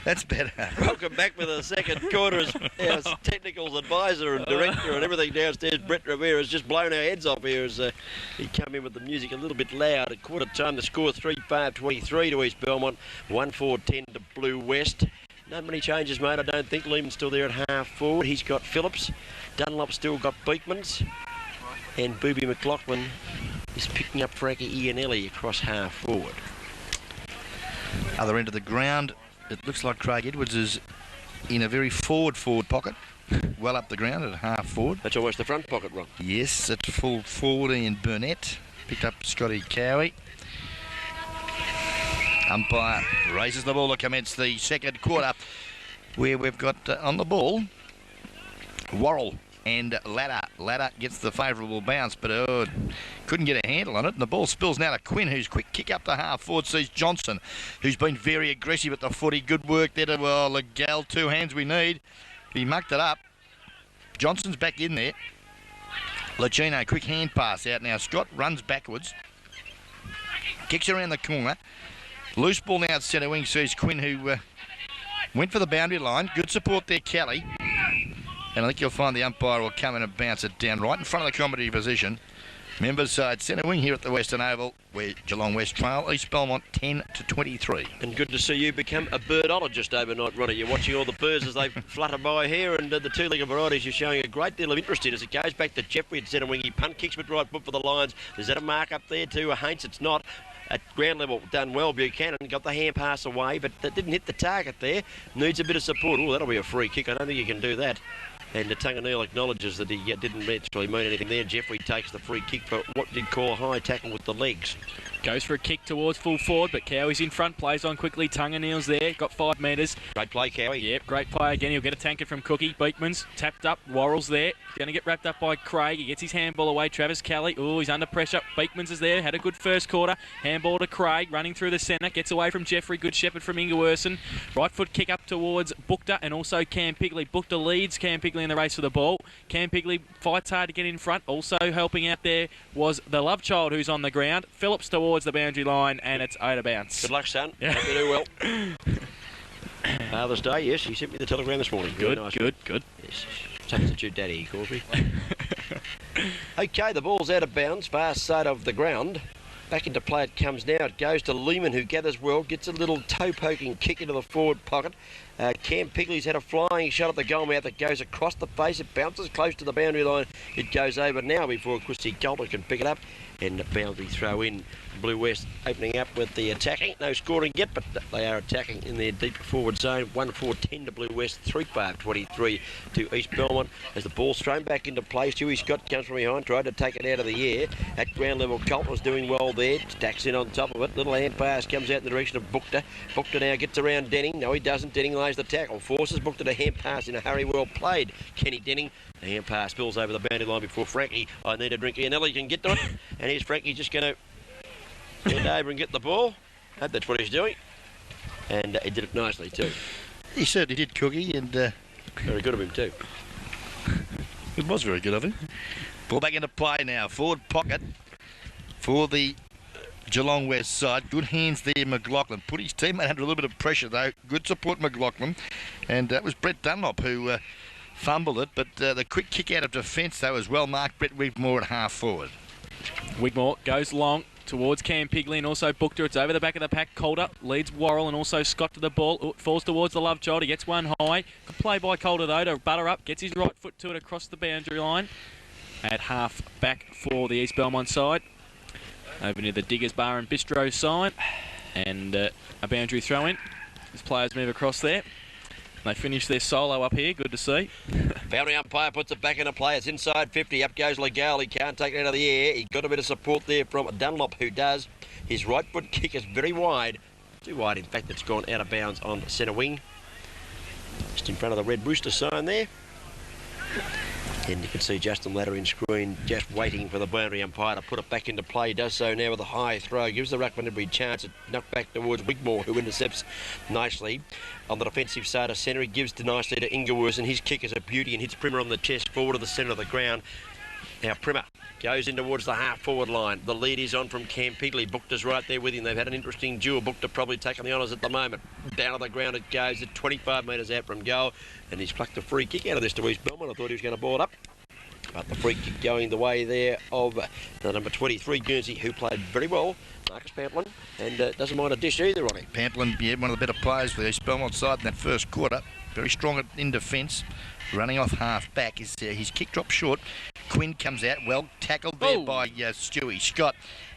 That's better. Welcome back for the second quarter as our technical advisor and director and everything downstairs, Brett Rivera, has just blown our heads off here as he came in with the music a little bit loud. At quarter time, the score 3-5-23 to East Belmont, 1-4-10 to Blue West. Not many changes made, I don't think. Lehman's still there at half forward. He's got Phillips. Dunlop still got Beekmans. And Booby McLaughlin is picking up Frankie Ianelli across half forward. Other end of the ground, it looks like Craig Edwards is in a very forward pocket, well up the ground at half forward. That's almost the front pocket, Ron. Yes, it's full forward. Ian Burnett picked up Scotty Cowie. Umpire raises the ball to commence the second quarter, where we've got on the ball Worrell and Ladder. Ladder gets the favourable bounce, but couldn't get a handle on it. And the ball spills now to Quinn, who's quick kick up to half forward. Sees Johnson, who's been very aggressive at the footy. Good work there to Legal. 2 hands we need. He mucked it up. Johnson's back in there. Lucino, quick hand pass out now. Scott runs backwards. Kicks around the corner. Loose ball now at centre wing. Sees Quinn, who went for the boundary line. Good support there, Kelly. And I think you'll find the umpire will come in and bounce it down right in front of the comedy position. Members side centre wing here at the Western Oval, where Geelong West trail East Belmont 10-23. And good to see you become a birdologist overnight, Ronnie. You're watching all the birds as they flutter by here, and the two-legged varieties you're showing a great deal of interest in as it goes back to Jeffrey at centre wing. He punt kicks with right foot for the Lions. Is that a mark up there too? Haints, it's not. At ground level, done well. Buchanan got the hand pass away, but that didn't hit the target there. Needs a bit of support. Oh, that'll be a free kick. I don't think you can do that. And Tunganil acknowledges that he didn't actually mean anything there. Jeffrey takes the free kick for what did call a high tackle with the legs. Goes for a kick towards full forward, but Cowie's in front, plays on quickly. Tunganil's there, got 5 metres. Great play, Cowie. Yep, great play again. He'll get a tanker from Cookie. Beekman's tapped up. Worrell's there. Going to get wrapped up by Craig. He gets his handball away. Travis Kelly. Oh, he's under pressure. Beekman's is there. Had a good first quarter. Handball to Craig. Running through the centre. Gets away from Jeffrey. Good shepherd from Ingewerson. Right foot kick up towards Bookter and also Cam Pigley. Bookter leads Cam Pigley in the race for the ball. Cam Pigley fights hard to get in front. Also helping out there was the love child who's on the ground. Phillips towards the boundary line, and it's out of bounds. Good luck, son. Yeah. Hope you do well. Father's Day, yes. He sent me the telegram this morning. Good, nice. Good. Yes. Substitute daddy, he calls me. Okay, the ball's out of bounds, far side of the ground. Back into play it comes now. It goes to Lehman, who gathers well, gets a little toe-poking kick into the forward pocket. Cam Pigley's had a flying shot at the goal mouth that goes across the face. It bounces close to the boundary line. It goes over now before Christy Coulter can pick it up. And the boundary throw in. Blue West opening up with the attacking. No scoring yet, but they are attacking in their deep forward zone. 1-4-10 to Blue West, 3-5-23 to East Belmont. As the ball's thrown back into play, Stewie Scott comes from behind, tried to take it out of the air. At ground level, Colt was doing well there. Stacks in on top of it. Little hand pass comes out in the direction of Bookter. Bookter now gets around Denning. No, he doesn't. Denning lays the tackle. Forces Bookter to hand pass in a hurry. Well played. Kenny Denning. The hand pass spills over the boundary line before Frankie. I need a drink. Ianelli can get to it. And here's Frankie just going to bend over and get the ball. Hope that's what he's doing. And he did it nicely too. He certainly did, Cookie, and very good of him too. It was very good of him. Ball back into play now. Forward pocket for the Geelong West side. Good hands there, McLaughlin. Put his teammate under a little bit of pressure though. Good support, McLaughlin. And that was Brett Dunlop who fumbled it. But the quick kick out of defence though as well marked Brett Wigmore at half forward. Wigmore goes long towards Cam Pigley and also Bookter. It's over the back of the pack. Coulter leads Worrell and also Scott to the ball. It falls towards the love child. He gets one high. Good play by Coulter though to butter up. Gets his right foot to it across the boundary line. At half back for the East Belmont side. Over near the Diggers Bar and Bistro sign. And a boundary throw in. As players move across there. They finish their solo up here. Good to see. Boundary umpire puts it back into play. It's inside 50. Up goes Legal. He can't take it out of the air. He got a bit of support there from Dunlop, who does. His right foot kick is very wide. Too wide, in fact. It's gone out of bounds on centre wing. Just in front of the Red Rooster sign there. And you can see Justin Ladder in screen just waiting for the boundary umpire to put it back into play. He does so now with a high throw. Gives the ruckman every chance. It knocked back towards Wigmore, who intercepts nicely. On the defensive side of centre, he gives nicely to Ingewerson. His kick is a beauty and hits Primmer on the chest forward of the centre of the ground. Now Primer goes in towards the half-forward line. The lead is on from Cam Pigley. Bookter's right there with him. They've had an interesting duel. Bookter probably taking the honours at the moment. Down on the ground it goes at 25 metres out from goal. And he's plucked a free kick out of this to East Belmont. I thought he was going to ball it up. But the free kick going the way there of the number 23, Guernsey, who played very well, Marcus Pamplin, and doesn't mind a dish either on him. Pamplin, yeah, one of the better players for the East Belmont side in that first quarter. Very strong in defence. Running off half back. His kick dropped short. Quinn comes out. Well tackled there by Stewie Scott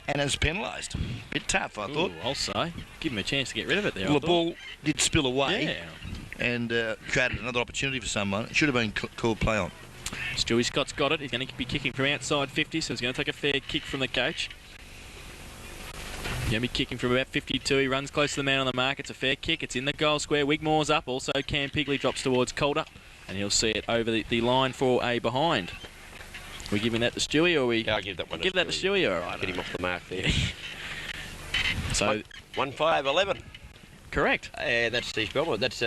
and is penalised. Bit tough, I thought. I'll say. Give him a chance to get rid of it there. Well, the ball did spill away. Yeah. And created another opportunity for someone. It should have been called play on. Stewie Scott's got it. He's going to be kicking from outside 50, so he's going to take a fair kick from the coach. Going to be kicking from about 52. He runs close to the man on the mark. It's a fair kick. It's in the goal square. Wigmore's up. Also, Cam Pigley drops towards Calder, and he'll see it over the line for a behind. Are we giving that to Stewie, or we? Yeah, I'll give that one. Give that to Stewie. All right. Get him off the mark there. So 1-5-11. correct. That's East Belmont. That's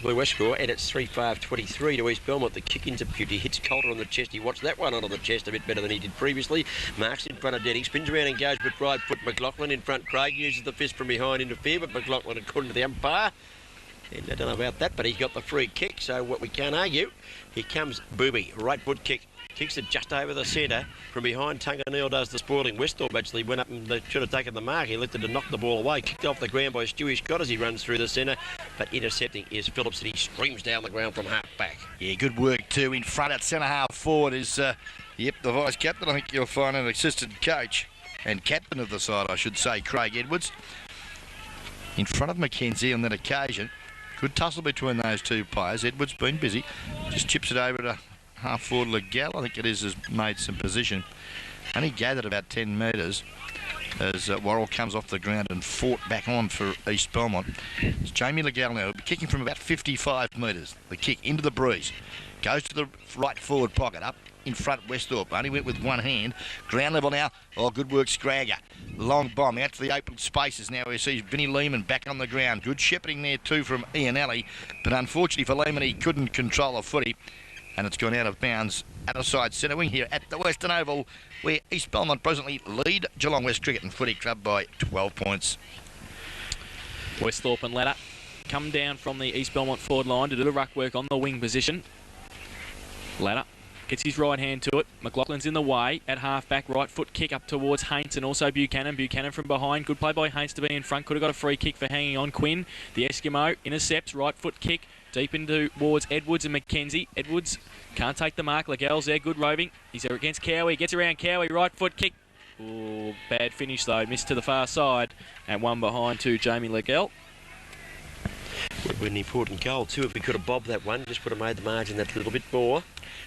Blue West score, and it's 3-5-23 to East Belmont. The kick into Pewter hits Coulter on the chest. He watched that one on the chest a bit better than he did previously. Marks in front of Denning, spins around, engaged with right foot. McLaughlin in front. Craig uses the fist from behind, interfere, but McLaughlin, according to the umpire, and I don't know about that, but he's got the free kick, so what we can't argue. Here comes Booby, right foot kick. Kicks it just over the centre. From behind, Tunga Neal does the spoiling. Westhorpe actually went up and they should have taken the mark. He elected to knock the ball away. Kicked off the ground by Stewie Scott as he runs through the centre. But intercepting is Phillips, and he streams down the ground from half back. Yeah, good work too. In front at centre half forward is, the vice captain. I think you'll find an assistant coach and captain of the side, I should say, Craig Edwards. In front of Mackenzie on that occasion. Good tussle between those two players. Edwards been busy. Just chips it over to half forward Legal, I think it is, has made some position. Only gathered about 10 metres as Worrell comes off the ground and fought back on for East Belmont. It's Jamie Legal now, kicking from about 55 metres. The kick into the breeze. Goes to the right forward pocket, up in front Westhorpe. Only went with one hand. Ground level now. Oh, good work, Scragger. Long bomb out to the open spaces. Now we see Vinnie Lehman back on the ground. Good shepherding there too from Ian Alley. But unfortunately for Lehman, he couldn't control the footy. And it's gone out of bounds at a side centre wing here at the Western Oval, where East Belmont presently lead Geelong West Cricket and Footy Club by 12 points. Westhorpe and Ladder come down from the East Belmont forward line to do the ruck work on the wing position. Ladder gets his right hand to it. McLaughlin's in the way at half-back. Right foot kick up towards Haints and also Buchanan. Buchanan from behind. Good play by Haints to be in front. Could have got a free kick for hanging on. Quinn, the Eskimo, intercepts. Right foot kick deep into towards Edwards and Mackenzie. Edwards can't take the mark. Legal's there. Good roving. He's there against Cowie. Gets around Cowie. Right foot kick. Ooh, bad finish though. Missed to the far side. And one behind to Jamie Legal. Would have been an important goal too if we could have bobbed that one. Just would have made the margin that little bit more.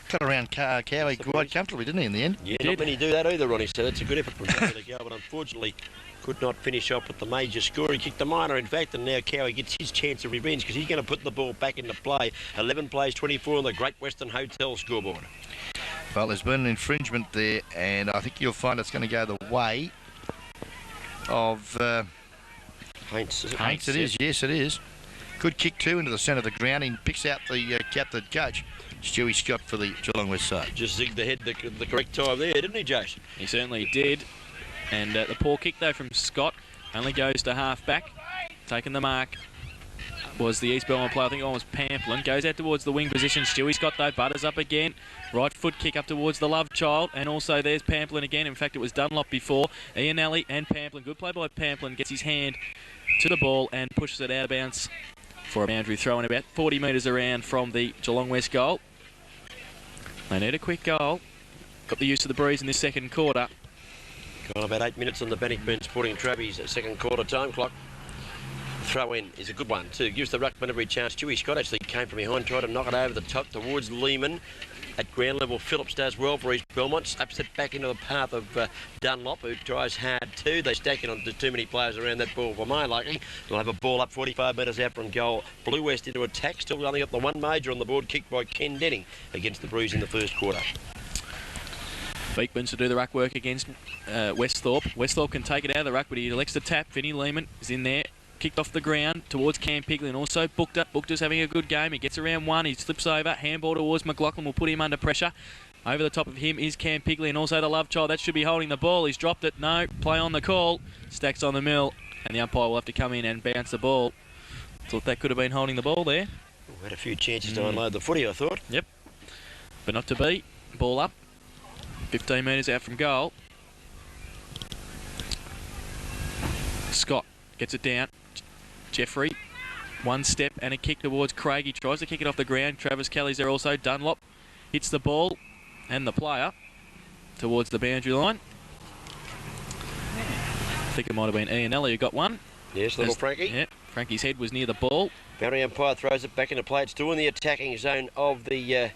Cut around Cowie quite comfortably, didn't he, in the end? Yeah, not many do that either, Ronnie. So that's a good effort from Jamie Legal, but unfortunately could not finish off with the major score. He kicked the minor, in fact, and now Cowie gets his chance of revenge because he's going to put the ball back into play. 11 plays 24 on the Great Western Hotel scoreboard. Well, there's been an infringement there, and I think you'll find it's going to go the way of Haints, is it? Haints. It is, yes, it is. Good kick too into the centre of the ground. He picks out the captain coach, Stewie Scott, for the Geelong West side. Just zigged ahead the correct time there, didn't he, Josh? He certainly did. And the poor kick, though, from Scott only goes to half-back. Taking the mark was the East Belmont player. I think it was Pamplin. Goes out towards the wing position. Stewie Scott, though, butters up again. Right foot kick up towards the love child. And also there's Pamplin again. In fact, it was Dunlop before. Ian Alley and Pamplin. Good play by Pamplin. Gets his hand to the ball and pushes it out of bounds for a boundary throw in about 40 metres around from the Geelong West goal. They need a quick goal. Got the use of the breeze in this second quarter. Got about 8 minutes on the Bannockburn Sporting Travis second quarter time clock. Throw in is a good one too. Gives the ruckman every chance. Stewie Scott actually came from behind, tried to knock it over the top towards Lehman. At ground level, Phillips does well for East Belmont. Slaps it back into the path of Dunlop, who tries hard too. They stack it on too many players around that ball for my liking. They'll have a ball up 45 metres out from goal. Blue West into attack. Still only got the one major on the board, kicked by Ken Denning against the Breeze in the first quarter. Beekmans to do the ruck work against Westhorpe. Westhorpe can take it out of the ruck, but he elects to tap. Vinnie Lehman is in there. Kicked off the ground towards Cam Pigley and also Bookter. Bookter's having a good game. He gets around one. He slips over. Handball towards McLaughlin will put him under pressure. Over the top of him is Cam Pigley and also the Love Child. That should be holding the ball. He's dropped it. No. Play on the call. Stacks on the mill. And the umpire will have to come in and bounce the ball. Thought that could have been holding the ball there. We had a few chances to unload the footy, I thought. Yep. But not to be. Ball up. 15 metres out from goal. Scott gets it down. Jeffrey. One step and a kick towards Craig. He tries to kick it off the ground. Travis Kelly's there also. Dunlop hits the ball and the player towards the boundary line. I think it might have been Ian Ellie who got one. Yes, little Frankie. Yeah, Frankie's head was near the ball. Boundary umpire throws it back into play. It's still in the attacking zone of the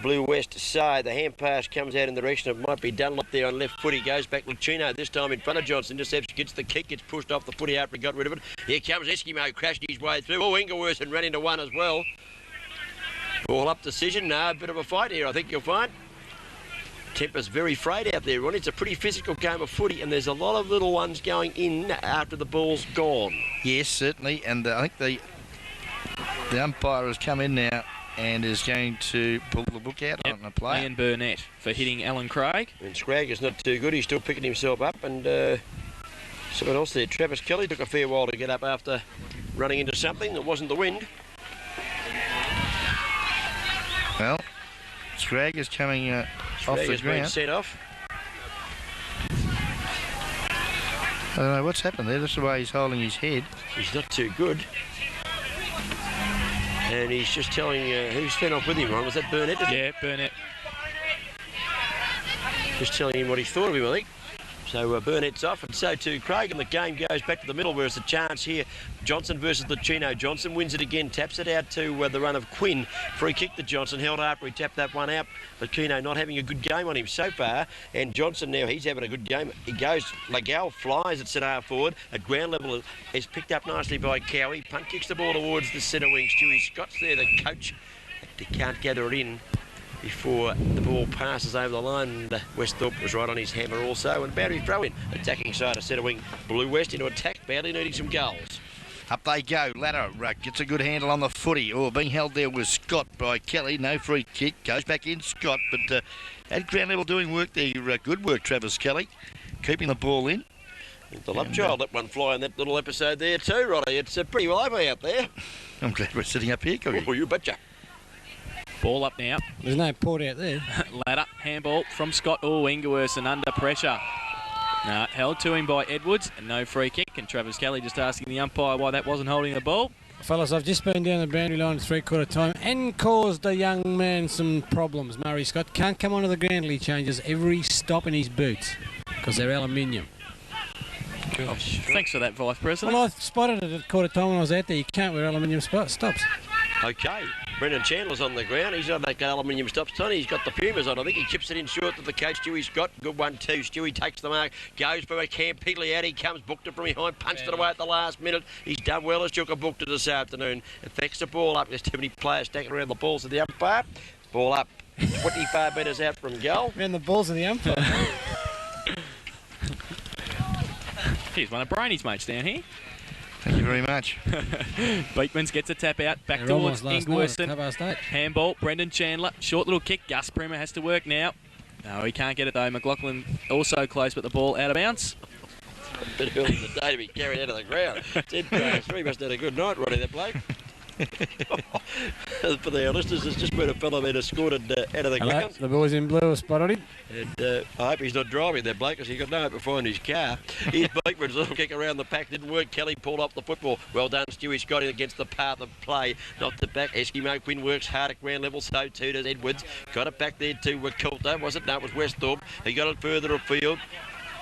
Blue West side. The hand pass comes out in the direction of might be Dunlop there on left foot. He goes back Lucchino this time in front of Johnson. Intercepts, gets the kick, gets pushed off the footy after he got rid of it. Here comes Eskimo, crashed his way through. Oh, Ingleworth and ran into one as well. Ball up decision. No, a bit of a fight here, I think you'll find. Temper's very frayed out there, Ronnie. It's a pretty physical game of footy, and there's a lot of little ones going in after the ball's gone. Yes, certainly, and I think the umpire has come in now and is going to pull the book out on the play. Ian Burnett for hitting Alan Craig. And Scragg is not too good. He's still picking himself up, and someone else there. Travis Kelly took a fair while to get up after running into something that wasn't the wind. Well, Scragg is coming off the ground. Set off. I don't know what's happened there. That's the way he's holding his head. He's not too good. And he's just telling who's been off with him, Ron. Was that Burnett? Yeah, Burnett. Just telling him what he thought of him, I think. So Burnett's off, and so too Craig, and the game goes back to the middle where it's a chance here. Johnson versus Lucchino. Johnson wins it again, taps it out to the run of Quinn. Free kick to Johnson, held after he tapped that one out. Lucchino not having a good game on him so far, and Johnson now, he's having a good game. He goes, Legal flies at centre half forward. At ground level is picked up nicely by Cowie. Punt kicks the ball towards the centre wing. Stewie Scott's there, the coach. He can't gather it in before the ball passes over the line. Westhorpe was right on his hammer also, and boundary throw in. Attacking side of centre wing. Blue West into attack, badly needing some goals. Up they go. Ladder gets a good handle on the footy. Oh, being held there was Scott by Kelly. No free kick. Goes back in Scott, but at ground level doing work there. Good work, Travis Kelly. Keeping the ball in. The love child let one fly in that little episode there too, Roddy. It's pretty lively out there. I'm glad we're sitting up here, Cookie. Oh, you betcha. Ball up now. There's no port out there. Ladder, handball from Scott. Oh, Ingleworth under pressure. No, held to him by Edwards, and no free kick. And Travis Kelly just asking the umpire why that wasn't holding the ball. Fellas, I've just been down the boundary line at three-quarter time and caused a young man some problems. Murray Scott can't come onto the ground till he changes every stop in his boots because they're aluminium. Gosh. Thanks for that, Vice President. Well, I spotted it at quarter time when I was out there. You can't wear aluminium stops. Okay, Brendan Chandler's on the ground. He's on that aluminium stops, Tony. He's got the Pumas on. I think he chips it in short to the coach, Stewie Scott. Good one, too. Stewie takes the mark, goes for a Cam Pigley out. He comes, booked it from behind, punched it away at the last minute. He's done well as Chuka booked it this afternoon. Affects the ball up. There's too many players stacking around the balls of the umpire. Ball up 25 metres out from goal. And the balls of the umpire. Here's one of Brainy's mates down here. Thank you very much. Beekmans gets a tap out, back towards Ingleworth. Handball, Brendan Chandler. Short little kick. Gus Primer has to work now. No, he can't get it though. McLaughlin also close, but the ball out of bounds. A bit early in the day to be carried out of the ground. 10-3 must have had a good night, Roddy, that bloke. For the listeners, there's just been a fellow there escorted out of the ground. The boys in blue have spotted him. And I hope he's not driving that bloke because he got no hope of finding his car. Here's Beekman's little kick around the pack. Didn't work. Kelly pulled off the football. Well done, Stewie Scott against the path of play. Knocked it back. Eskimo Quinn works hard at ground level. So too does Edwards. Got it back there to Coulter. Was it? No, it was Westhorpe. He got it further afield.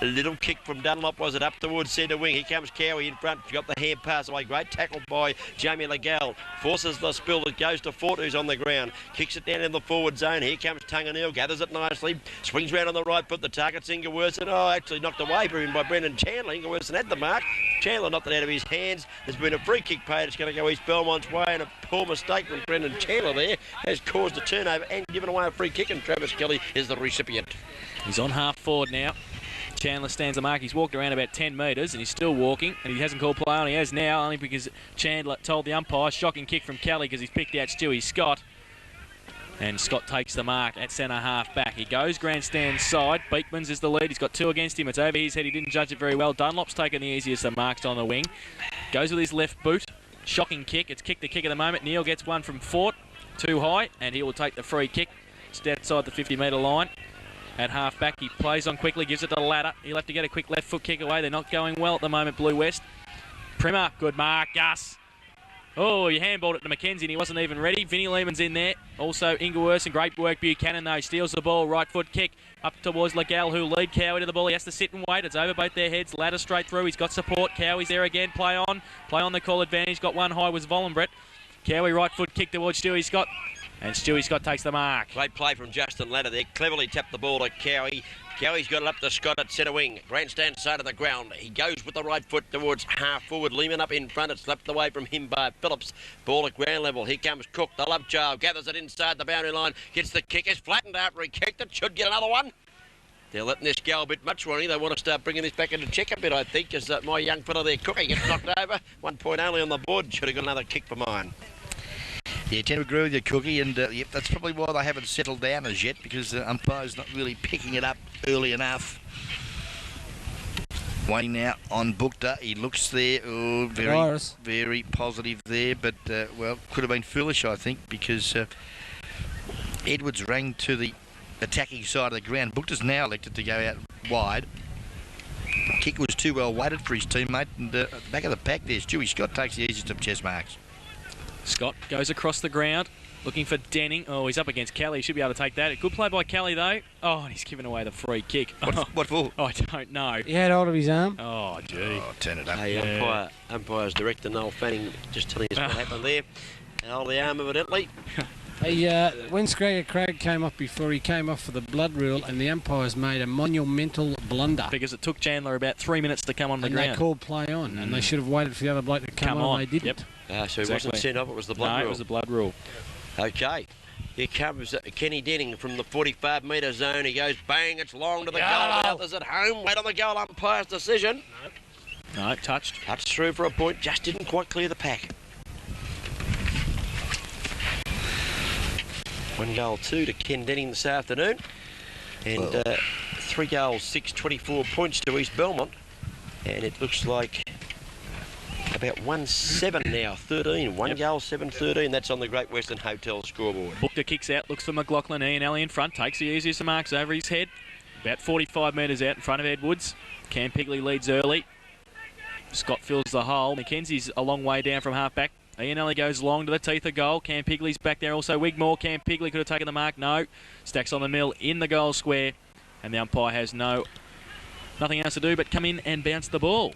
A little kick from Dunlop, was it, up towards centre wing. Here comes Cowie in front. Got the hand pass away. Great tackle by Jamie Legal. Forces the spill. It goes to Fort, who's on the ground. Kicks it down in the forward zone. Here comes Tunganil. Gathers it nicely. Swings round on the right foot. The target's Ingleworth. And actually knocked away from him by Brendan Chandler. Ingleworth had the mark. Chandler knocked it out of his hands. There's been a free kick paid. It's going to go East Belmont's way. And a poor mistake from Brendan Chandler there has caused a turnover and given away a free kick. And Travis Kelly is the recipient. He's on half forward now. Chandler stands the mark. He's walked around about 10 metres and he's still walking, and he hasn't called play on. He has now, only because Chandler told the umpire. Shocking kick from Kelly because he's picked out Stewie Scott. And Scott takes the mark at centre half back. He goes grandstand side. Beekman's is the lead. He's got 2 against him. It's over his head. He didn't judge it very well. Dunlop's taken the easiest of marks on the wing. Goes with his left boot. Shocking kick. It's kick to kick at the moment. Neil gets one from Fort. Too high. And he will take the free kick. Just outside the 50-metre line. At half back, he plays on quickly. Gives it to Ladder. He'll have to get a quick left foot kick away. They're not going well at the moment, Blue West. Primer. Good mark. Gus. Oh, he handballed it to Mackenzie and he wasn't even ready. Vinnie Lehman's in there. Also, Ingleworth and great work. Buchanan, though, steals the ball. Right foot kick up towards Legal, who lead Cowie to the ball. He has to sit and wait. It's over both their heads. Ladder straight through. He's got support. Cowie's there again. Play on. Play on the call advantage. Got one high was Vollenbrett. Cowie right foot kick towards Stewie Scott. And Stewie Scott takes the mark. Great play from Justin Ladder there. Cleverly tapped the ball to Cowie. Cowie's got it up to Scott at centre wing. Grandstand side of the ground. He goes with the right foot towards half forward. Lehman up in front. It's slapped away from him by Phillips. Ball at ground level. Here comes Cook, the love child. Gathers it inside the boundary line. Gets the kick. Is flattened after he kicked it. Should get another one. They're letting this go a bit much, Ronnie. They want to start bringing this back into check a bit, I think, as my young fella there, Cookie, gets knocked over. 1 point only on the board. Should have got another kick for mine. Yeah, I tend to agree with you, Cookie, and yep, that's probably why they haven't settled down as yet, because the umpire's not really picking it up early enough. Waiting now on Bukta. He looks there, oh, very positive there, but, well, could have been foolish, I think, because Edwards rang to the attacking side of the ground. Bukta's now elected to go out wide. Kick was too well weighted for his teammate, and at the back of the pack there, Stewie Scott takes the easiest of chest marks. Scott goes across the ground, looking for Denning. Oh, he's up against Kelly. He should be able to take that. A good play by Kelly, though. Oh, and he's given away the free kick. What for? I don't know. He had hold of his arm. Oh, gee. Oh, turn it up. Hey, umpire's director, Noel Fanning, just telling us what happened there. And hold the arm evidently. Hey, when Scragger Craig came off before, he came off for the blood rule, and the umpires made a monumental blunder. Because it took Chandler about 3 minutes to come on the ground. And they called play on, and they should have waited for the other bloke to come on. They didn't. Yep. So he wasn't sent off, it was the blood rule. No, it was the blood rule. Okay. Here comes Kenny Denning from the 45-metre zone. He goes bang, it's long to the goal. Others at home. Wait on the goal umpire's decision. No, touched. Touched through for a point, just didn't quite clear the pack. 1 goal 2 to Ken Denning this afternoon. And 3 goals, 6, 24 points to East Belmont. And it looks like about 1-7 now, 13. 1 goal, 7, 13. That's on the Great Western Hotel scoreboard. Bukta kicks out, looks for McLaughlin. Ian Alley in front, takes the easiest of marks over his head. About 45 metres out in front of Edwards. Cam Pigley leads early. Scott fills the hole. Mackenzie's a long way down from half-back. Ian Alley goes long to the teeth of goal. Cam Pigley's back there also. Wigmore, Cam Pigley could have taken the mark. No. Stacks on the mill in the goal square. And the umpire has nothing else to do but come in and bounce the ball.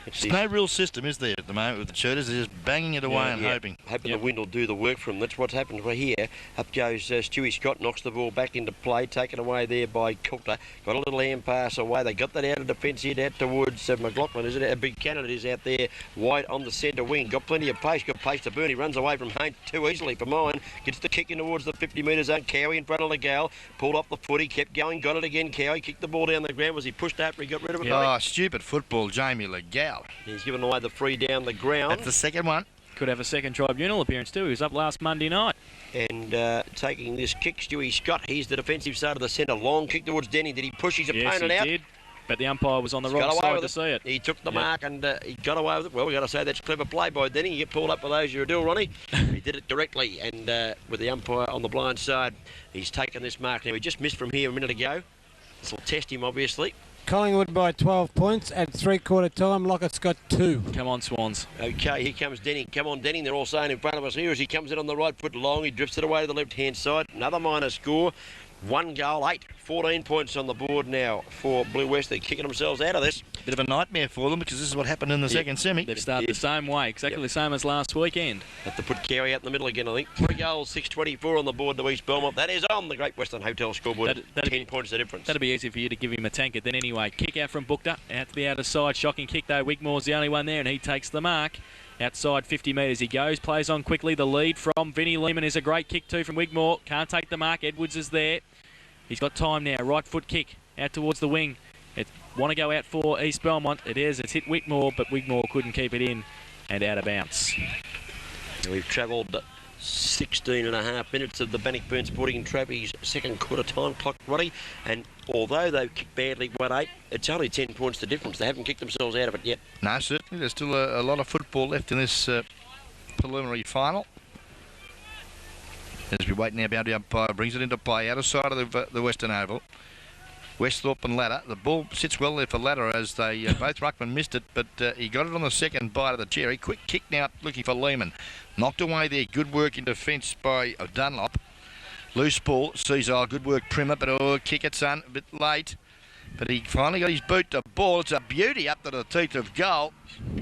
There's no real system, is there, at the moment with the shooters? They're just banging it away and hoping. Hoping the wind will do the work for them. That's what's happened right here. Up goes Stewie Scott, knocks the ball back into play, taken away there by Coulter. Got a little hand pass away. They got that out of defence here, out towards McLaughlin, is it? A big Canada is out there, wide on the centre wing. Got plenty of pace, got pace to burn. He runs away from Haint too easily for mine. Gets the kick in towards the 50-metre zone. Cowie in front of the gal. Pulled off the footy, kept going, got it again. Cowie kicked the ball down the ground. Was he pushed after he got rid of it? Oh, stupid football, Jamie Legal. He's given away the free down the ground. That's the second one. Could have a second tribunal appearance too. He was up last Monday night. And taking this kick, Stewie Scott, he's the defensive side of the centre. Long kick towards Denny. Did he push his opponent out? Yes, he did. But the umpire was on the wrong side to see it. He took the mark and he got away with it. Well, we've got to say that's clever play by Denny. You get pulled up for those you're a deal, Ronnie. He did it directly, and with the umpire on the blind side, he's taken this mark. Now, he just missed from here a minute ago. This will test him, obviously. Collingwood by 12 points at three-quarter time. Lockett's got 2. Come on, Swans. Okay, here comes Denning. Come on, Denning. They're all saying in front of us here as he comes in on the right foot long. He drifts it away to the left-hand side. Another minor score. 1 goal, 8. 14 points on the board now for Blue West. They're kicking themselves out of this. Bit of a nightmare for them because this is what happened in the second semi. They've started the same way, exactly the same as last weekend. Have to put Cowie out in the middle again, I think. 3 goals, 6-24 on the board to East Belmont. That is on the Great Western Hotel scoreboard. 10 points the difference. That'd be easy for you to give him a tankard. Then anyway, kick out from Bukta. Out to the outer side. Shocking kick though. Wigmore's the only one there and he takes the mark. Outside 50 metres he goes. Plays on quickly. The lead from Vinnie Lehman is a great kick too from Wigmore. Can't take the mark. Edwards is there. He's got time now. Right foot kick out towards the wing. It want to go out for East Belmont. It is. It's hit Whitmore, but Wigmore couldn't keep it in and out of bounds. We've travelled 16 and a half minutes of the Bannockburn Sporting Trophy's second quarter time clock, Roddy. And although they've kicked badly 1-8, it's only 10 points the difference. They haven't kicked themselves out of it yet. No, certainly. There's still a lot of football left in this preliminary final. As we wait now, boundary umpire brings it into play out of sight of the Western Oval. Westhorpe and Ladder. The ball sits well there for Ladder as they both ruckman missed it, but he got it on the second bite of the cherry. Quick kick now looking for Lehman. Knocked away there. Good work in defence by Dunlop. Loose ball. Seasile. Good work Primer, but kick it, son. A bit late. But he finally got his boot to ball. It's a beauty up to the teeth of goal.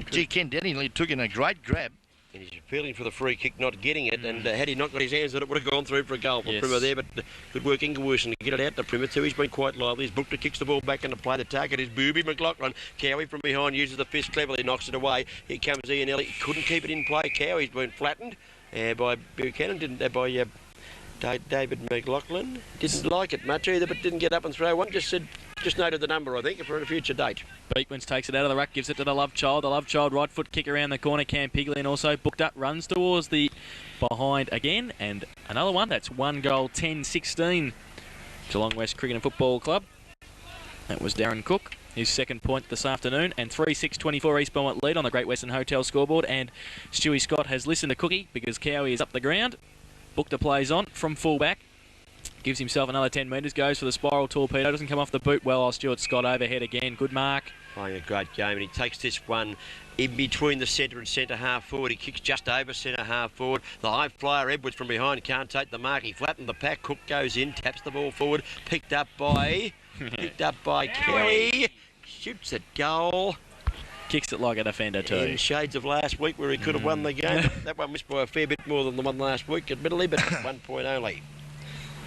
Gee, Ken Denny took in a great grab. And he's appealing for the free kick, not getting it. And had he not got his hands on it, would have gone through for a goal for Primer there. But good work, Ingleworsen, to get it out to Primer too. He's been quite lively. He's booked it, kicks the ball back into play. The target is Booby McLaughlin. Cowie from behind uses the fist cleverly, knocks it away. Here comes Ian Ellie. Couldn't keep it in play. Cowie's been flattened by Buchanan. By David McLaughlin. Didn't like it much either, but didn't get up and throw one. Just noted the number, I think, for a future date. Beekmans takes it out of the ruck, gives it to the Love Child. The Love Child right foot kick around the corner. Cam Piglin also booked up, runs towards the behind again. And another one. That's 1 goal, 10-16. Geelong West Cricket and Football Club. That was Darren Cook. His second point this afternoon. And 3-6-24 East Belmont lead on the Great Western Hotel scoreboard. And Stewie Scott has listened to Cookie because Cowie is up the ground. Booked the plays on from fullback. Gives himself another 10 metres, goes for the spiral torpedo, doesn't come off the boot well. Stuart Scott overhead again, good mark. Playing a great game, and he takes this one in between the centre and centre half forward. He kicks just over centre half forward. The high flyer Edwards from behind can't take the mark. He flattened the pack. Cook goes in, taps the ball forward, picked up by Kelly. Shoots at goal. Kicks it like a defender too. In shades of last week where he could have won the game. That one missed by a fair bit more than the one last week, admittedly, but 1 point only.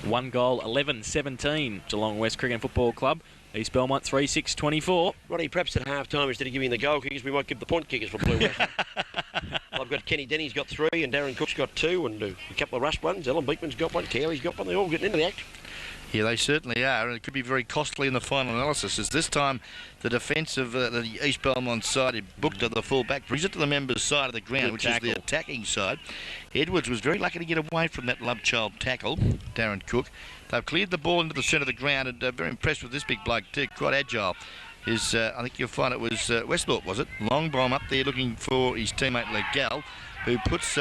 1 goal, 11-17, Geelong West Cricket and Football Club. East Belmont 3-6-24. Roddy, perhaps at half time, instead of giving the goal kickers, we might give the point kickers for Blue West. I've got Kenny Denny's got 3 and Darren Cook's got 2 and a couple of rush ones. Ellen Beekman's got 1, Cowie's got 1. They're all getting into the act. Yeah, they certainly are, and it could be very costly in the final analysis, as this time the defence of the East Belmont side, he booked to the full back, brings it to the members' side of the ground, which is the attacking side. Edwards was very lucky to get away from that love child tackle, Darren Cook. They've cleared the ball into the centre of the ground, and very impressed with this big bloke too, quite agile. I think you'll find it was Westhorpe, was it? Long bomb up there looking for his teammate Legal, who puts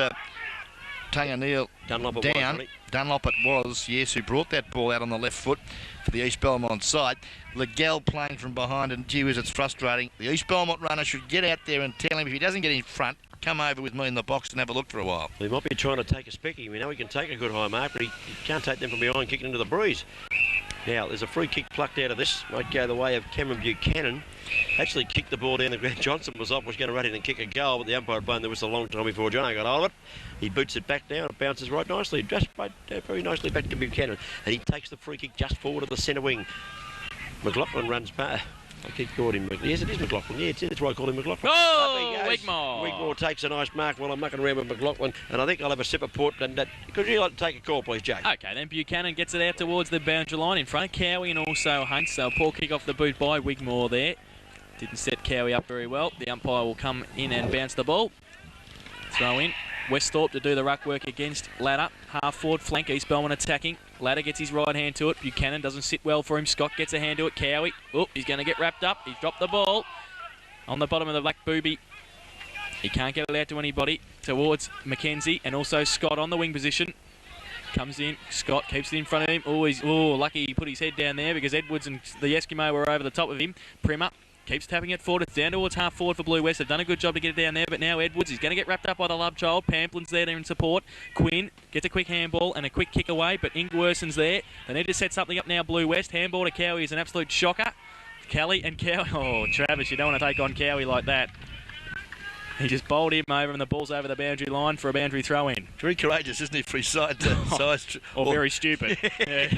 Tunga Neal down. Dunlop it was, yes, who brought that ball out on the left foot for the East Belmont side. Legal playing from behind, and gee whiz, it's frustrating. The East Belmont runner should get out there and tell him if he doesn't get in front, come over with me in the box and have a look for a while. He might be trying to take a specky. We know he can take a good high mark, but he can't take them from behind, kicking into the breeze. Now, there's a free kick plucked out of this. Might go the way of Cameron Buchanan. Actually kicked the ball down the ground. Johnson was going to run in and kick a goal, but the umpire had blown the whistle a long time before Johnno got hold of it. He boots it back down. It bounces right nicely. Just very nicely back to Buchanan. And he takes the free kick just forward of the centre wing. McLaughlin runs past. I keep calling him. Yes, it is McLaughlin. Yeah, that's why I call him McLaughlin. Oh, Wigmore. Wigmore takes a nice mark while I'm mucking around with McLaughlin. And I think I'll have a sip of port. And could you like to take a call, please, Jay? Okay, then Buchanan gets it out towards the boundary line in front of Cowie and also Hunt. So a poor kick off the boot by Wigmore there. Didn't set Cowie up very well. The umpire will come in and bounce the ball. Throw in. Westhorpe to do the ruck work against Ladder. Half forward flank, East Belmont attacking. Ladder gets his right hand to it. Buchanan doesn't sit well for him. Scott gets a hand to it. Cowie. Oh, he's going to get wrapped up. He's dropped the ball on the bottom of the black booby. He can't get it out to anybody. Towards Mackenzie and also Scott on the wing position. Comes in. Scott keeps it in front of him. Oh, lucky he put his head down there because Edwards and the Eskimo were over the top of him. Primer keeps tapping it forward. It's down towards half forward for Blue West. They've done a good job to get it down there, but now Edwards is going to get wrapped up by the love child. Pamplin's there in support. Quinn gets a quick handball and a quick kick away, but Ingleworsen's there. They need to set something up now, Blue West. Handball to Cowie is an absolute shocker. Kelly and Cowie. Oh, Travis, you don't want to take on Cowie like that. He just bowled him over and the ball's over the boundary line for a boundary throw-in. Very courageous, isn't he, for his side to size? Or very stupid. Yeah.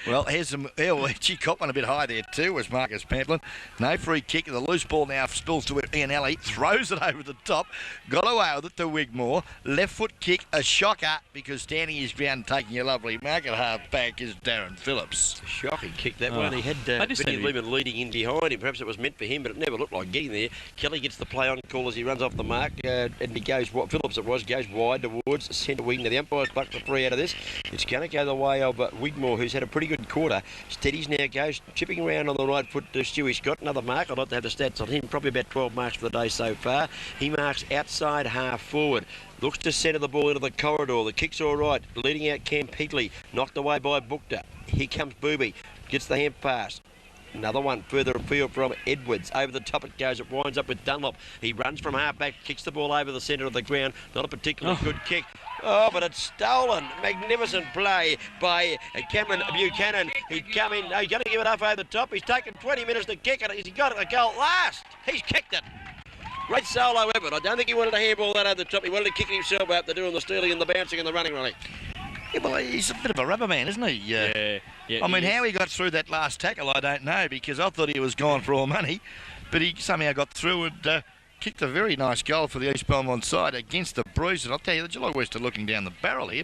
Well, here's some. She caught one a bit high there too, was Marcus Pamplin. No free kick. The loose ball now spills to Ian Alley. Throws it over the top. Got away with it to Wigmore. Left foot kick, a shocker, because standing his ground, taking a lovely mark at half back is Darren Phillips. Shocking kick that one. He had Vinnie Lehman leading in behind him. Perhaps it was meant for him, but it never looked like getting there. Kelly gets the play on call as he runs off the mark, and he goes, what Phillips it was, goes wide towards centre wing. Now the umpire's bucked for 3 out of this. It's going to go the way of Wigmore, who's had a pretty good quarter. Steadies now, goes chipping around on the right foot to Stewie Scott. Another mark. I'd like to have the stats on him. Probably about 12 marks for the day so far. He marks outside half forward. Looks to centre the ball into the corridor. The kick's all right. Leading out Cam Peakley. Knocked away by Bookta. Here comes Booby. Gets the hand pass. Another one further afield from Edwards. Over the top it goes. It winds up with Dunlop. He runs from half back. Kicks the ball over the centre of the ground. Not a particularly good kick. Oh, but it's stolen. Magnificent play by Cameron Buchanan. He'd come in. No, he's going to give it up over the top. He's taken 20 minutes to kick it. Has he got it a goal last? He's kicked it. Great solo effort. I don't think he wanted to handball that over the top. He wanted to kick it himself out. They're doing the stealing and the bouncing and the running, really. Yeah, well, he's a bit of a rubber man, isn't he? Yeah. I mean, how he got through that last tackle, I don't know, because I thought he was gone for all money, but he somehow got through and kicked a very nice goal for the East Belmont side against the Bruce. And I'll tell you, the Geelong West are looking down the barrel here.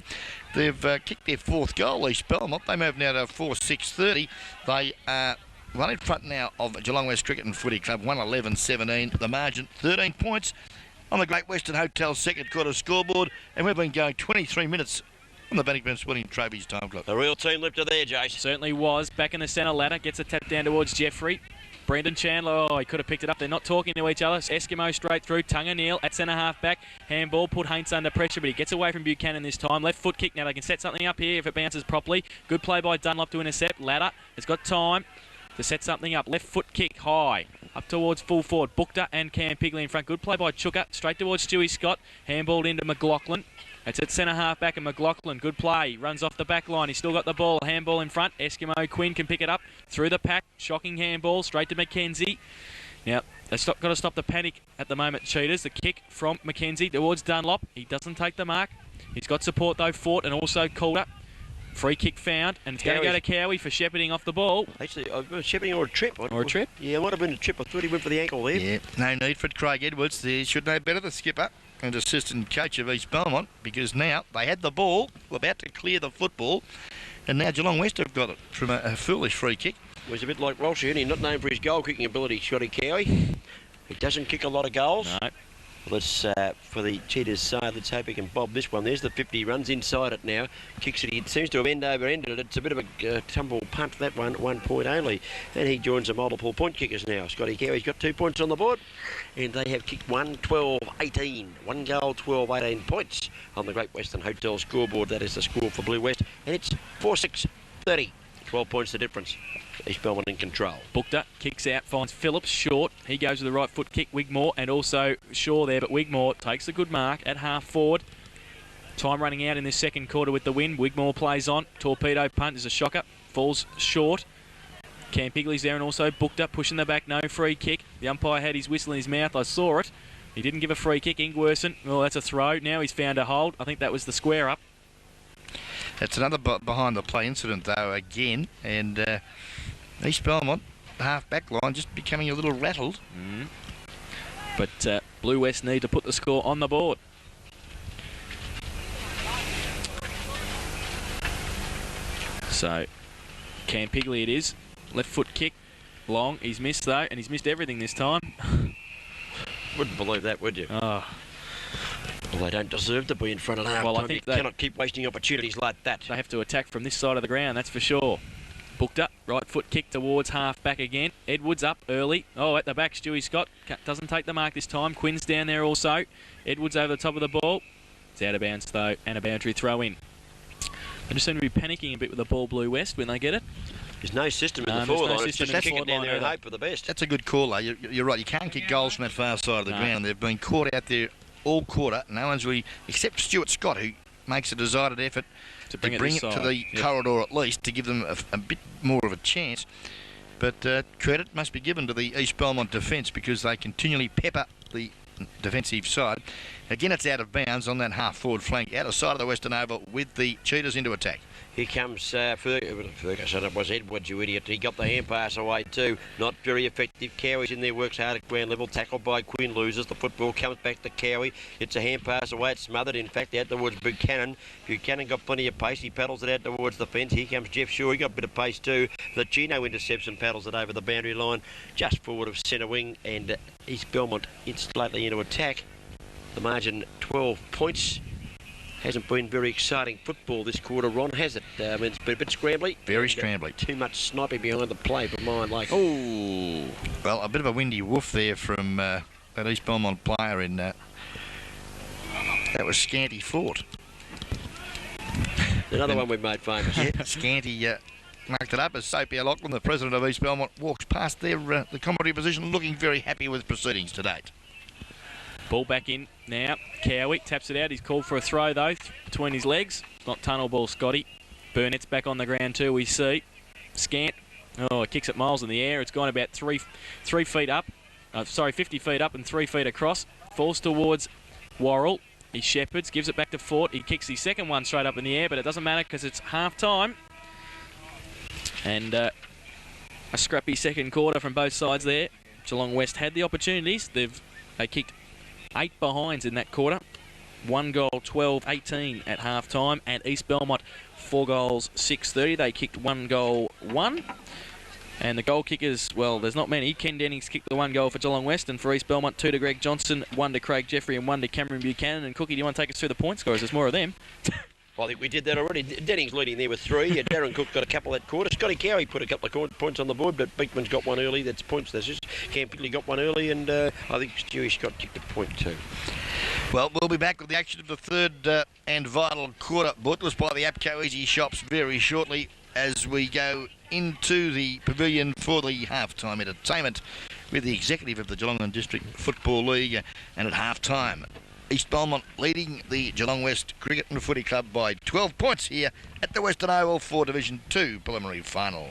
They've kicked their 4th goal, East Belmont. They move now to 4-6-30. They are one in front now of Geelong West Cricket and Footy Club, 1-11-17. The margin, 13 points on the Great Western Hotel second quarter scoreboard. And we've been going 23 minutes on the Bannockburn Splitting Trophies time clock. A real team lifter there, Jace. Certainly was. Back in the centre ladder. Gets a tap down towards Jeffrey. Brendan Chandler, he could have picked it up. They're not talking to each other. Eskimo straight through. Tunga Neal at centre half back. Handball put Haints under pressure, but he gets away from Buchanan this time. Left foot kick. Now they can set something up here if it bounces properly. Good play by Dunlop to intercept. Ladder has got time to set something up. Left foot kick high. Up towards full forward. Bookta and Cam Pigley in front. Good play by Chuka. Straight towards Stewie Scott. Handballed into McLaughlin. It's at centre half back and McLaughlin. Good play. Runs off the back line. He's still got the ball. Handball in front. Eskimo Quinn can pick it up through the pack. Shocking handball straight to McKenzie. Now, they've got to stop the panic at the moment, Cheaters. The kick from McKenzie towards Dunlop. He doesn't take the mark. He's got support though, Fort, and also Calder. Free kick found, and it's going to go to Cowie for shepherding off the ball. Actually, shepherding or a trip. Or a trip? Yeah, it might have been a trip. I thought he went for the ankle there. Yeah, no need for it. Craig Edwards. They should know better, the skipper and assistant coach of East Belmont, because now they had the ball, about to clear the football, and now Geelong West have got it from a foolish free kick. Well, he's a bit like Walsh, isn't he? Not known for his goal-kicking ability, Scotty Cowie. He doesn't kick a lot of goals. No. Let's, for the Cheetahs side, let's hope he can bob this one. There's the 50, runs inside it now. Kicks it, he seems to have end-over-ended it. It's a bit of a tumble punt, that one point only. And he joins the multiple point kickers now. Scotty Cowie's got 2 points on the board. And they have kicked 1-12-18. 1 goal, 12-18 points on the Great Western Hotel scoreboard. That is the score for Blue West. And it's 4-6-30. 12 points the difference. East Belmont in control. Bookta kicks out, finds Phillips short. He goes with the right foot kick. Wigmore and also Shaw there, but Wigmore takes a good mark at half forward. Time running out in this second quarter with the win. Wigmore plays on. Torpedo punt is a shocker. Falls short. Cam Pigley's there and also Bookta pushing the back. No free kick. The umpire had his whistle in his mouth. I saw it. He didn't give a free kick. Ingwerson. Well, that's a throw. Now he's found a hold. I think that was the square up. That's another behind the play incident though again, and East Belmont half back line just becoming a little rattled. But Blue West need to put the score on the board. So Cam Pigley it is. Left foot kick long. He's missed though, and he's missed everything this time. Wouldn't believe that, would you? Oh. Well, they don't deserve to be in front of half Well, time. I think they cannot keep wasting opportunities like that. They have to attack from this side of the ground, that's for sure. Booked up, right foot kick towards half back again. Edwards up early. Oh, at the back, Stewie Scott doesn't take the mark this time. Quinn's down there also. Edwards over the top of the ball. It's out of bounds though, and a boundary throw in. They just seem to be panicking a bit with the ball, Blue West, when they get it. There's no system in the forward line. It's just kick it down there and either. hope for the best. That's a good call, though. You're right. You can't kick goals from that far side of the ground. They've been caught out there all quarter. No one's really, except Stuart Scott, who makes a decided effort to bring it to the corridor at least to give them a bit more of a chance. But credit must be given to the East Belmont defence because they continually pepper the defensive side. Again, it's out of bounds on that half-forward flank, out of sight of the Western Oval with the Cheetahs into attack. Here comes Ferguson. It was Edwards, you idiot. He got the hand pass away too. Not very effective. Cowie's in there, works hard at ground level. Tackled by Quinn, loses. The football comes back to Cowie. It's a hand pass away. It's smothered, in fact, out towards Buchanan. Buchanan got plenty of pace. He paddles it out towards the fence. Here comes Jeff Shaw. He got a bit of pace too. The Gino intercepts and paddles it over the boundary line just forward of centre wing, and East Belmont slightly into attack. The margin 12 points. Hasn't been very exciting football this quarter, Ron, has it? It's been a bit scrambly. Very scrambly. Too much sniping behind the play for mine. Oh, well, a bit of a windy woof there from that East Belmont player in that was Scanty Fort. Another one we've made famous. Yeah, Scanty marked it up as Soapy Lachlan, the president of East Belmont, walks past their the commentary position looking very happy with proceedings to date. Ball back in now. Cowie taps it out. He's called for a throw, though, between his legs. Not tunnel ball, Scotty. Burnett's back on the ground, too, we see. Scant. Oh, it kicks it miles in the air. It's gone about 3 feet up. 50 feet up and 3 feet across. Falls towards Worrell. He shepherds, gives it back to Fort. He kicks his second one straight up in the air, but it doesn't matter because it's half-time. And a scrappy second quarter from both sides there. Geelong West had the opportunities. They kicked 8 behinds in that quarter. 1 goal, 12-18 at half-time. And East Belmont, 4 goals, 6-30. They kicked 1 goal, 1. And the goal kickers, well, there's not many. Ken Dennings kicked the 1 goal for Geelong West, and for East Belmont, 2 to Greg Johnson, 1 to Craig Jeffrey, and 1 to Cameron Buchanan. And Cookie, do you want to take us through the point scorers? There's more of them. I think we did that already. Dennings leading there with 3. Darren Cook got a couple that quarter. Scotty Cowie put a couple of points on the board, but Beekman's got one early. That's points. That's just Cam Pitley got one early, and I think Stewie Scott kicked a point too. Well, we'll be back with the action of the third and vital quarter, brought by the APCO Easy Shops very shortly as we go into the pavilion for the half-time entertainment with the executive of the Geelong and District Football League, and at half-time, East Belmont leading the Geelong West Cricket and Footy Club by 12 points here at the Western Oval for Division 2 preliminary final.